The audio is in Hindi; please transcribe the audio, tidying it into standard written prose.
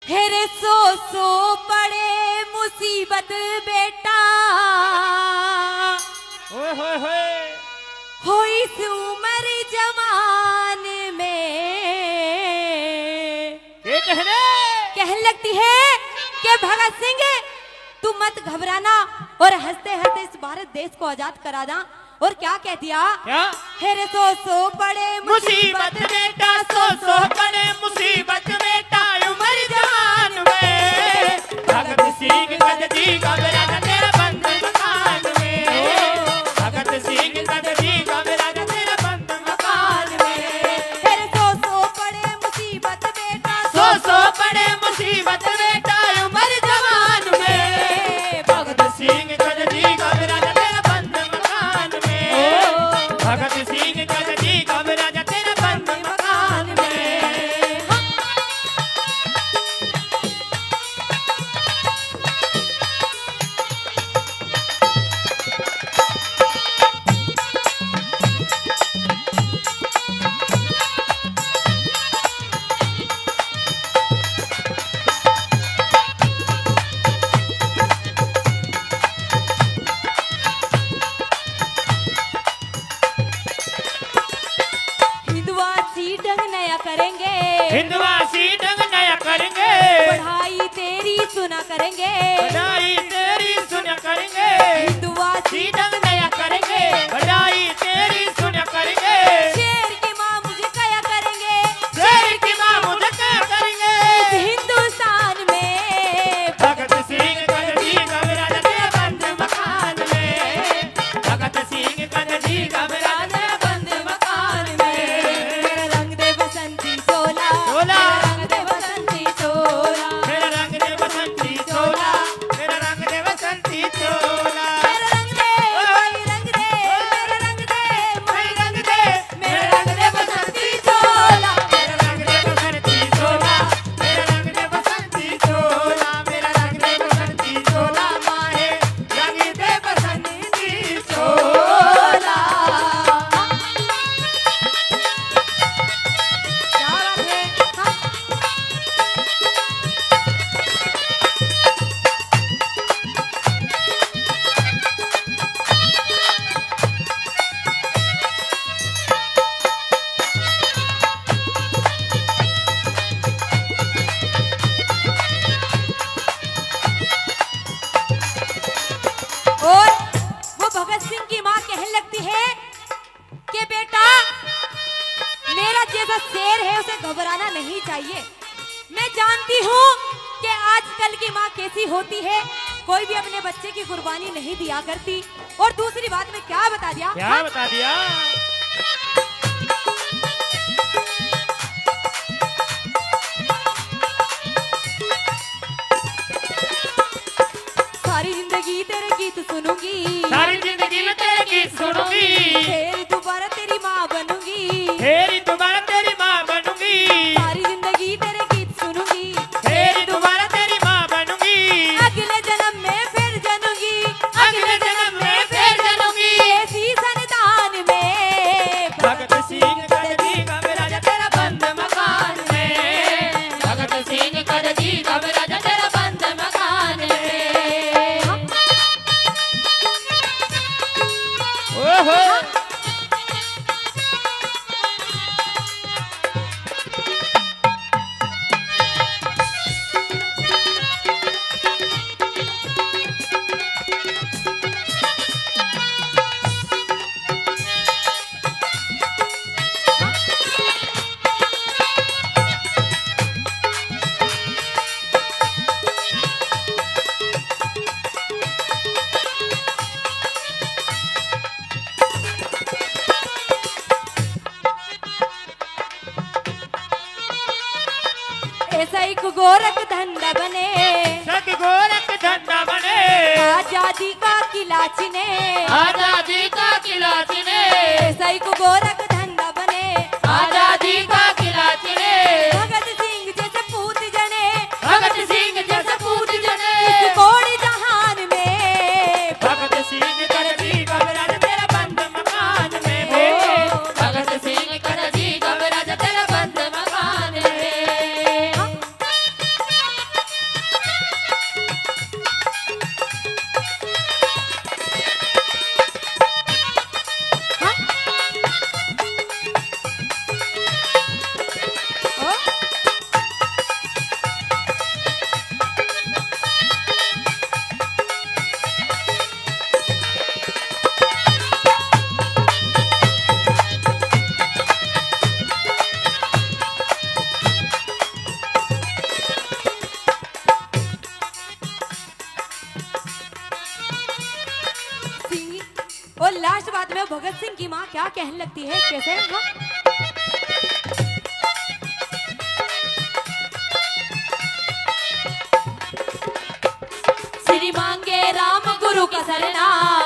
हेरे सो पड़े मुसीबत बेटा हो इस उम्र जवान में। कह लगती है कि भगत सिंह तू मत घबराना और हंसते हंसते इस भारत देश को आजाद कराना। और क्या कह दिया? क्या? हेरे सो पड़े मुसीबत बेटा, सो पड़े मुसीबत बेटा उम्र जवान में। भगत सिंह गद्दी घबराना तेरा बंद मकान में। भगत सिंह गद्दी घबराना तेरा बंद मकान में। हेरे सो पड़े मुसीबत बेटा, सो पड़े मुसीबत बेटा उम्र जवान में। भगत सिंह गद्दी घबराना तेरा बंद मकान में। भगत सिंह गद्दी घबराना तेरा बंद मकान में। हिंदवासी ढंग नया करेंगे, हिंदवासी ढंग नया करेंगे। पढ़ाई तेरी सुना करेंगे, पढ़ाई तेरी सुना करेंगे। हिंदवासी ढंग नया करेंगे। पढ़ाई तेरी सुना करेंगे। शेर की माँ मुझे कया करेंगे, शेर की माँ मुझे क्या करेंगे। इस हिंदुस्तान में। भगत सिंह गद्दी घबराना तेरा बंद मकान में। भगत सिंह गद्दी घबराना तेरा बंद मकान में। मेरा रंग दे बसंती चोला, चोला। मेरा रंग दे बसंती चोला, मेरा रंग दे बसंती चोला। मेरा रंग दे बसंती चोला। मेरा रंग दे, वही रंग दे, मेरा रंग दे, वही रंग दे, मेरा रंग दे बसंती चोला। मेरा रंग दे बसंती चोला। मेरा रंग दे बसंती चोला। मेरा रंग दे बसंती चोला। माहे रंग दे बसंती चोला। क्या बात है? हाँ। और वो भगत सिंह की माँ कहने लगती है कि बेटा मेरा जैसा शेर है उसे घबराना नहीं चाहिए। मैं जानती हूँ कि आजकल की माँ कैसी होती है, कोई भी अपने बच्चे की कुर्बानी नहीं दिया करती। और दूसरी बात में क्या बता दिया? क्या बता दिया? सारी जिंदगी तेरे गीत सुनूंगी, सारी जिंदगी में तेरे गीत सुनूंगी। फिर दोबारा तेरी माँ बनूंगी। तेरी दोबारा तेरी माँ बनूंगी। सारी जिंदगी तेरे गीत सुनूंगी, तेरी दोबारा तेरी माँ बनूंगी। अगले जन्म में फिर जनूंगी, अगले जन्म में फिर जनूंगी। ऐसी संतान में। भगत सिंह गद्दी घबराना तेरा बंद मकान में। भगत सिंह गद्दी घबराना तेरा बंद मकान में। ओहो। ऐसा एक गोरख धंधा बने, सत गोरख धंधा बने। आजादी का किला चिने, आजादी का किला चिने। ऐसा एक गोरख धंधा बने, आजादी का किला चिने। भगत सिंह जैसे पूत जने, भगत सिंह जैसे पूत जने। इस कोड़ी जहान में। भगत सिंह गद्दी घबराना तेरा बंद मकान में। भगत सिंह गद्दी घबराना तेरा बंद मकान में। भगत सिंह की माँ क्या कहने लगती है, कैसे हाँ? श्री मांगे राम गुरु का सरनाम,